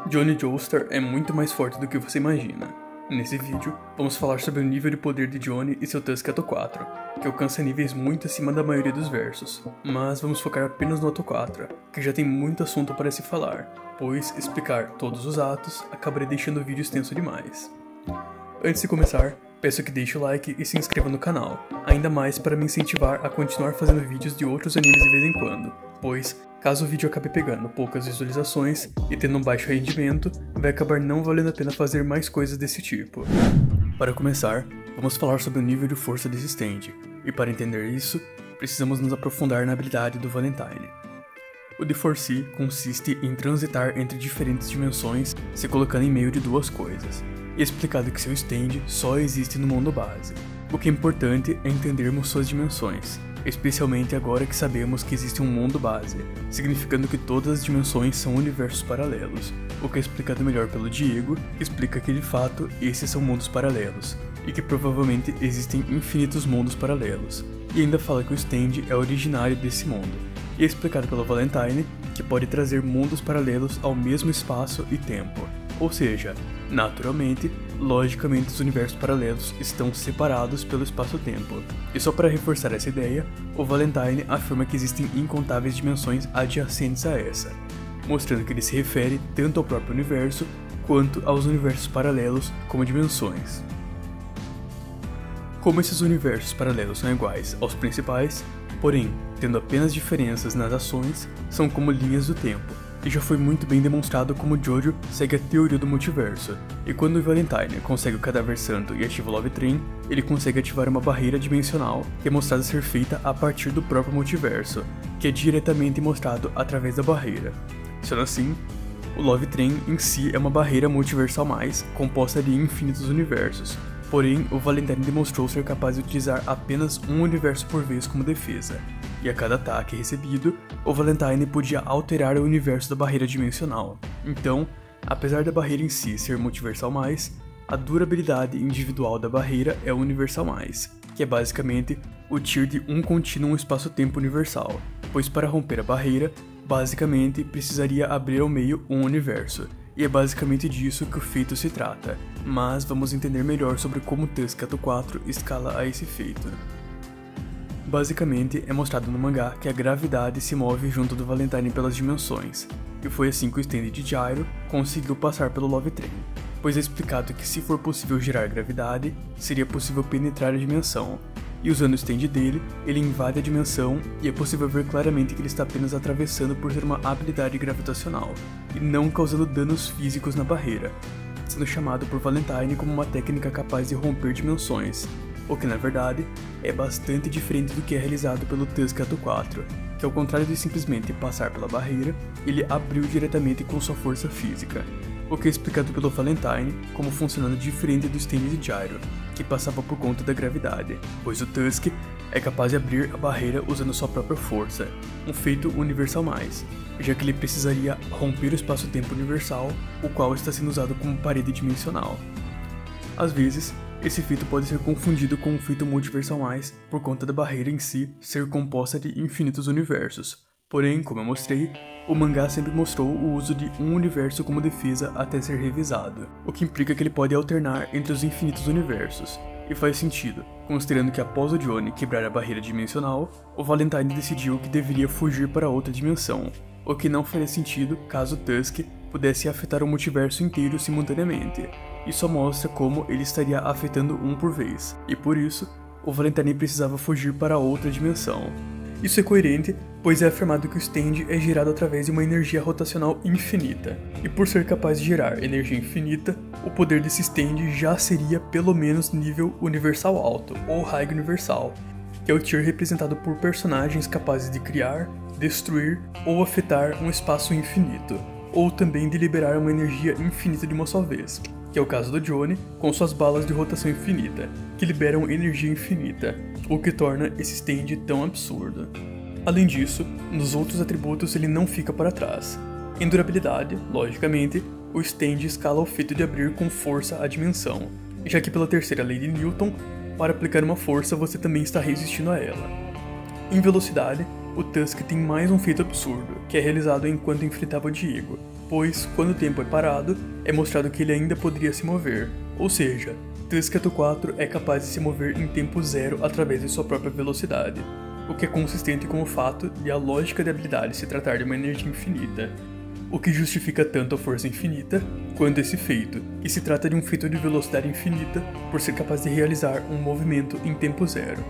Johnny Joestar é muito mais forte do que você imagina. Nesse vídeo, vamos falar sobre o nível de poder de Johnny e seu Tusk Ato 4, que alcança níveis muito acima da maioria dos versos, mas vamos focar apenas no Ato 4, que já tem muito assunto para se falar, pois explicar todos os atos acabaria deixando o vídeo extenso demais. Antes de começar, peço que deixe o like e se inscreva no canal, ainda mais para me incentivar a continuar fazendo vídeos de outros animes de vez em quando, pois, caso o vídeo acabe pegando poucas visualizações e tendo um baixo rendimento, vai acabar não valendo a pena fazer mais coisas desse tipo. Para começar, vamos falar sobre o nível de força desse stand, e para entender isso, precisamos nos aprofundar na habilidade do Valentine. O D4C consiste em transitar entre diferentes dimensões se colocando em meio de duas coisas, e é explicado que seu stand só existe no mundo base. O que é importante é entendermos suas dimensões, especialmente agora que sabemos que existe um mundo base, significando que todas as dimensões são universos paralelos, o que é explicado melhor pelo Diego, que explica que de fato esses são mundos paralelos, e que provavelmente existem infinitos mundos paralelos, e ainda fala que o stand é originário desse mundo, e é explicado pelo Valentine, que pode trazer mundos paralelos ao mesmo espaço e tempo, ou seja, naturalmente, logicamente os universos paralelos estão separados pelo espaço-tempo. E só para reforçar essa ideia, o Valentine afirma que existem incontáveis dimensões adjacentes a essa, mostrando que ele se refere tanto ao próprio universo quanto aos universos paralelos como dimensões. Como esses universos paralelos são iguais aos principais, porém, tendo apenas diferenças nas ações, são como linhas do tempo, e já foi muito bem demonstrado como Jojo segue a teoria do multiverso, e quando o Valentine consegue o Cadáver Santo e ativa o Love Train, ele consegue ativar uma barreira dimensional que é mostrada ser feita a partir do próprio multiverso, que é diretamente mostrado através da barreira. Sendo assim, o Love Train em si é uma barreira multiversal mais, composta de infinitos universos, porém o Valentine demonstrou ser capaz de utilizar apenas um universo por vez como defesa, e a cada ataque recebido, o Valentine podia alterar o universo da barreira dimensional. Então, apesar da barreira em si ser multiversal mais, a durabilidade individual da barreira é o universal mais, que é basicamente o tier de um contínuo espaço-tempo universal, pois para romper a barreira, basicamente precisaria abrir ao meio um universo, e é basicamente disso que o feito se trata, mas vamos entender melhor sobre como o Tusk Ato 4 escala a esse feito. Basicamente, é mostrado no mangá que a gravidade se move junto do Valentine pelas dimensões, e foi assim que o stand de Gyro conseguiu passar pelo Love Train, pois é explicado que se for possível gerar gravidade, seria possível penetrar a dimensão, e usando o stand dele, ele invade a dimensão e é possível ver claramente que ele está apenas atravessando por ter uma habilidade gravitacional, e não causando danos físicos na barreira, sendo chamado por Valentine como uma técnica capaz de romper dimensões, o que na verdade é bastante diferente do que é realizado pelo Tusk Ato 4, que ao contrário de simplesmente passar pela barreira, ele abriu diretamente com sua força física, o que é explicado pelo Valentine como funcionando diferente do stand de Gyro, que passava por conta da gravidade, pois o Tusk é capaz de abrir a barreira usando sua própria força, um feito universal mais, já que ele precisaria romper o espaço-tempo universal, o qual está sendo usado como parede dimensional. Às vezes, esse feito pode ser confundido com um feito multiversal mais por conta da barreira em si ser composta de infinitos universos. Porém, como eu mostrei, o mangá sempre mostrou o uso de um universo como defesa até ser revisado, o que implica que ele pode alternar entre os infinitos universos. E faz sentido, considerando que após o Johnny quebrar a barreira dimensional, o Valentine decidiu que deveria fugir para outra dimensão, o que não faria sentido caso o Tusk pudesse afetar o multiverso inteiro simultaneamente. Isso só mostra como ele estaria afetando um por vez, e por isso, o Valentine precisava fugir para outra dimensão. Isso é coerente, pois é afirmado que o stand é gerado através de uma energia rotacional infinita, e por ser capaz de gerar energia infinita, o poder desse stand já seria pelo menos nível universal alto, ou High Universal, que é o tier representado por personagens capazes de criar, destruir ou afetar um espaço infinito, ou também de liberar uma energia infinita de uma só vez, que é o caso do Johnny com suas balas de rotação infinita, que liberam energia infinita, o que torna esse stand tão absurdo. Além disso, nos outros atributos ele não fica para trás. Em durabilidade, logicamente, o stand escala o feito de abrir com força a dimensão, já que pela terceira lei de Newton, para aplicar uma força você também está resistindo a ela. Em velocidade, o Tusk tem mais um feito absurdo, que é realizado enquanto enfrentava o Diego, pois, quando o tempo é parado, é mostrado que ele ainda poderia se mover, ou seja, Tusken 4 é capaz de se mover em tempo zero através de sua própria velocidade, o que é consistente com o fato de a lógica de habilidade se tratar de uma energia infinita, o que justifica tanto a força infinita quanto esse feito, que se trata de um feito de velocidade infinita por ser capaz de realizar um movimento em tempo zero.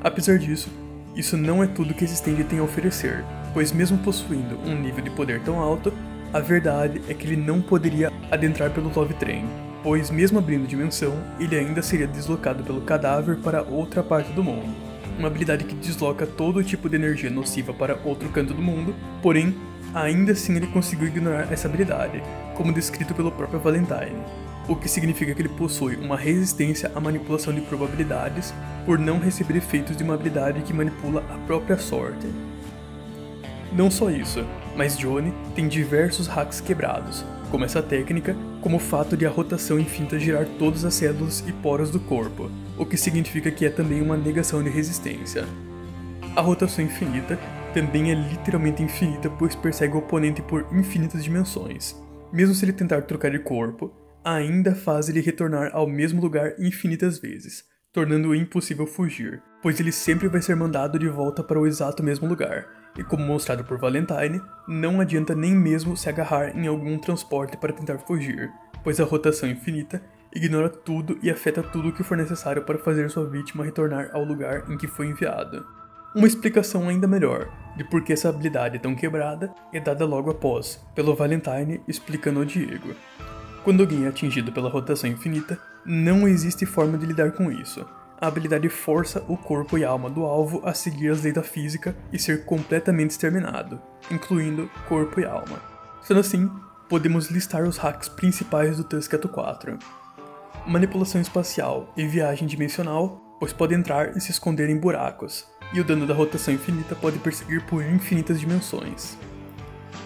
Apesar disso, isso não é tudo que esse stand tem a oferecer, pois mesmo possuindo um nível de poder tão alto, a verdade é que ele não poderia adentrar pelo Love Train, pois mesmo abrindo dimensão, ele ainda seria deslocado pelo cadáver para outra parte do mundo. Uma habilidade que desloca todo tipo de energia nociva para outro canto do mundo, porém, ainda assim ele conseguiu ignorar essa habilidade, como descrito pelo próprio Valentine, o que significa que ele possui uma resistência à manipulação de probabilidades por não receber efeitos de uma habilidade que manipula a própria sorte. Não só isso, mas Johnny tem diversos hacks quebrados, como essa técnica, como o fato de a rotação infinita girar todas as células e poros do corpo, o que significa que é também uma negação de resistência. A rotação infinita também é literalmente infinita, pois persegue o oponente por infinitas dimensões. Mesmo se ele tentar trocar de corpo, ainda faz ele retornar ao mesmo lugar infinitas vezes, tornando-o impossível fugir, pois ele sempre vai ser mandado de volta para o exato mesmo lugar, e como mostrado por Valentine, não adianta nem mesmo se agarrar em algum transporte para tentar fugir, pois a rotação infinita ignora tudo e afeta tudo o que for necessário para fazer sua vítima retornar ao lugar em que foi enviado. Uma explicação ainda melhor de por que essa habilidade é tão quebrada é dada logo após, pelo Valentine explicando ao Diego. Quando alguém é atingido pela rotação infinita, não existe forma de lidar com isso. A habilidade força o corpo e a alma do alvo a seguir as leis da física e ser completamente exterminado, incluindo corpo e alma. Sendo assim, podemos listar os hacks principais do Tusken 4. Manipulação espacial e viagem dimensional, pois pode entrar e se esconder em buracos, e o dano da rotação infinita pode perseguir por infinitas dimensões.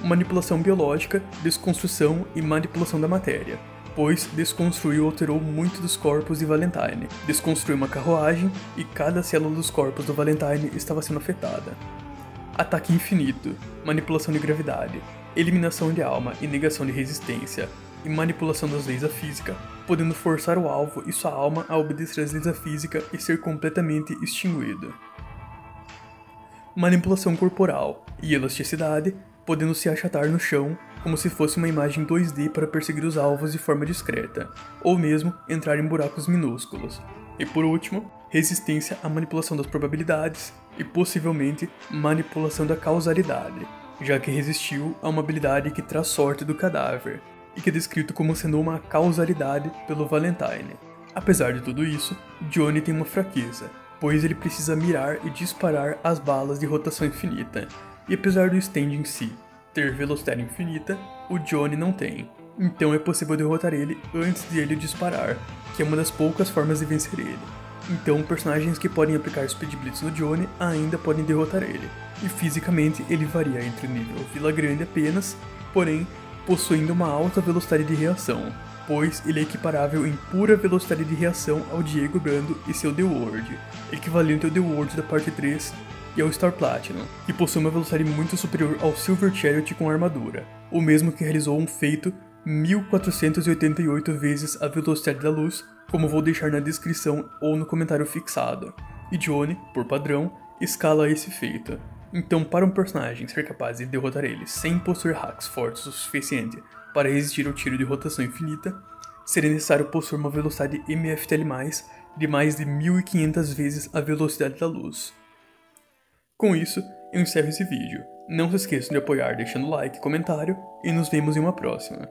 Manipulação biológica, desconstrução e manipulação da matéria, pois desconstruiu ou alterou muito dos corpos de Valentine, desconstruiu uma carruagem e cada célula dos corpos do Valentine estava sendo afetada. Ataque infinito, manipulação de gravidade, eliminação de alma e negação de resistência, e manipulação das leis da física, podendo forçar o alvo e sua alma a obedecer às leis da física e ser completamente extinguido. Manipulação corporal e elasticidade, podendo se achatar no chão como se fosse uma imagem 2D para perseguir os alvos de forma discreta, ou mesmo entrar em buracos minúsculos. E por último, resistência à manipulação das probabilidades e possivelmente manipulação da causalidade, já que resistiu a uma habilidade que traz sorte do cadáver, e que é descrito como sendo uma causalidade pelo Valentine. Apesar de tudo isso, Johnny tem uma fraqueza, pois ele precisa mirar e disparar as balas de rotação infinita, e apesar do stand em si ter velocidade infinita, o Johnny não tem, então é possível derrotar ele antes de ele disparar, que é uma das poucas formas de vencer ele. Então personagens que podem aplicar Speed Blitz no Johnny ainda podem derrotar ele, e fisicamente ele varia entre o nível Vila Grande apenas, porém possuindo uma alta velocidade de reação, pois ele é equiparável em pura velocidade de reação ao Diego Brando e seu The World, equivalente ao The World da parte 3 e ao Star Platinum, que possui uma velocidade muito superior ao Silver Chariot com armadura, o mesmo que realizou um feito 1488 vezes a velocidade da luz, como vou deixar na descrição ou no comentário fixado, e Johnny, por padrão, escala esse feito. Então, para um personagem ser capaz de derrotar ele sem possuir hacks fortes o suficiente para resistir ao tiro de rotação infinita, seria necessário possuir uma velocidade MFTL+, de mais de 1500 vezes a velocidade da luz. Com isso, eu encerro esse vídeo. Não se esqueçam de apoiar deixando like e comentário, e nos vemos em uma próxima.